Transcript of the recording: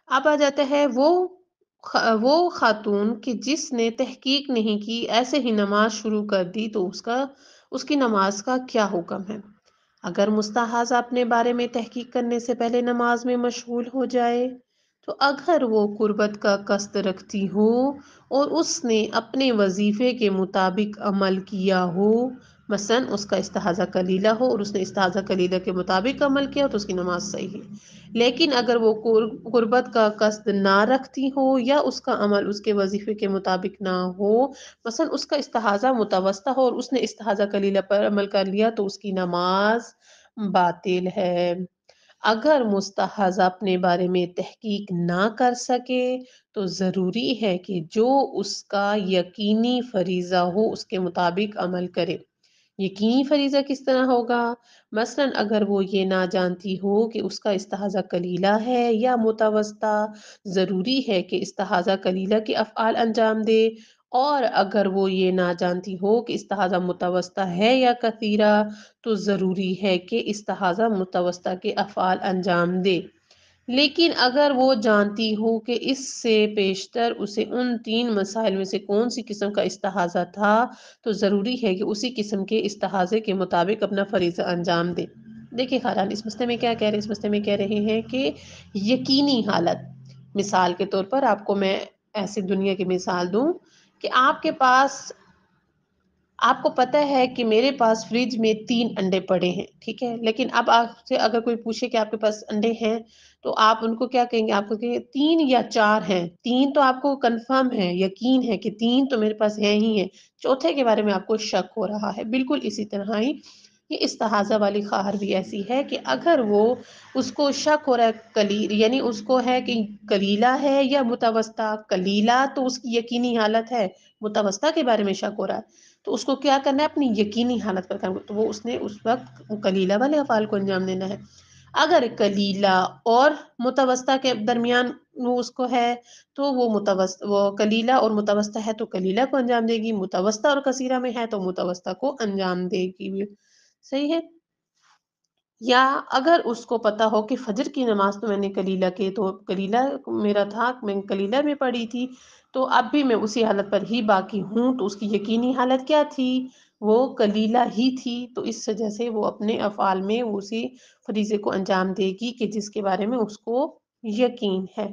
अब आ जाता है वो खातून कि जिसने तहकीक नहीं की, ऐसे ही नमाज शुरू कर दी, तो उसकी नमाज का क्या हुक्म है? अगर मुस्तहाज़ा अपने बारे में तहकीक करने से पहले नमाज में मशगूल हो जाए, तो अगर वो कुर्बत का कस्द रखती हो और उसने अपने वजीफे के मुताबिक अमल किया हो, मसलन उसका इस्तिहाज़ा कलीला हो और उसने इस्तिहाज़ा कलीला के मुताबिक अमल किया, तो उसकी नमाज सही है। लेकिन अगर वो कुर्बत का कस्द ना रखती हो या उसका अमल उसके वजीफे के मुताबिक ना हो, मसलन उसका इस्तिहाज़ा मुतवस्ता हो और उसने इस्तिहाज़ा कलीला पर अमल कर लिया, तो उसकी नमाज बातिल है। अगर मुस्तहाज़ा अपने बारे में तहकीक ना कर सके, तो ज़रूरी है कि जो उसका यकीनी फरीज़ा हो उसके मुताबिक अमल करे। यकीनी फरीज़ा किस तरह होगा? मसलन अगर वो ये ना जानती हो कि उसका इस्तिहाज़ा कलीला है या मुतवस्ता, ज़रूरी है कि इस्तिहाज़ा कलीला के अफ़आल अंजाम दे। और अगर वो ये ना जानती हो कि इस्तिहाज़ा मुतवस्ता है या कसीरा, तो ज़रूरी है कि इस्तिहाज़ा मुतवस्ता के अफ़आल अंजाम दे। लेकिन अगर वो जानती हो कि इससे पेशतर उसे उन 3 मसाइल में से कौन-सी किस्म का इस्तिहाज़ा था, तो ज़रूरी है कि उसी किस्म के इस्तिहाज़े के मुताबिक अपना फ़रीज़ा अंजाम दे। देखिए ख़ारान इस मसले में क्या कह रहे हैं? इस मसले में कह रहे हैं कि यकीनी हालत, मिसाल के तौर पर आपको मैं ऐसी दुनिया की मिसाल दूँ कि आपको पता है कि मेरे पास फ्रिज में 3 अंडे पड़े हैं, ठीक है? लेकिन अब आपसे अगर कोई पूछे कि आपके पास अंडे हैं, तो आप उनको क्या कहेंगे? आपको कहेंगे 3 या 4 हैं। 3 तो आपको कन्फर्म है, यकीन है कि 3 तो मेरे पास हैं ही हैं। चौथे के बारे में आपको शक हो रहा है। बिल्कुल इसी तरह ही ये इस्तिहाज़ा वाली ख़ार भी ऐसी है कि अगर उसको शक हो रहा है यानी उसको है कि कलीला है या मुतवस्ता। कलीला तो उसकी यकीनी हालत है, मुतवस्ता के बारे में शक हो रहा है। तो उसको क्या करना है? अपनी यकीनी हालत पर काम तो वो उसने उस वक़्त कलीला वाले अफ़आल को अंजाम देना है। अगर कलीला और मुतवस्ता के दरमियान वो उसको है, तो वो कलीला और मुतवस्ता है तो कलीला को अंजाम देगी, मुतवस्ता और कसीरा में है तो मुतवस्ता को अंजाम देगी। सही है? या अगर उसको पता हो कि फजर की नमाज तो मैंने कलीला मेरा था, मैं कलीला में पढ़ी थी, तो अब भी मैं उसी हालत पर ही बाकी हूँ, तो उसकी यकीनी हालत क्या थी? वो कलीला ही थी, तो इस वजह से वो अपने अफ़आल में उसी फरीज़े को अंजाम देगी कि जिसके बारे में उसको यकीन है।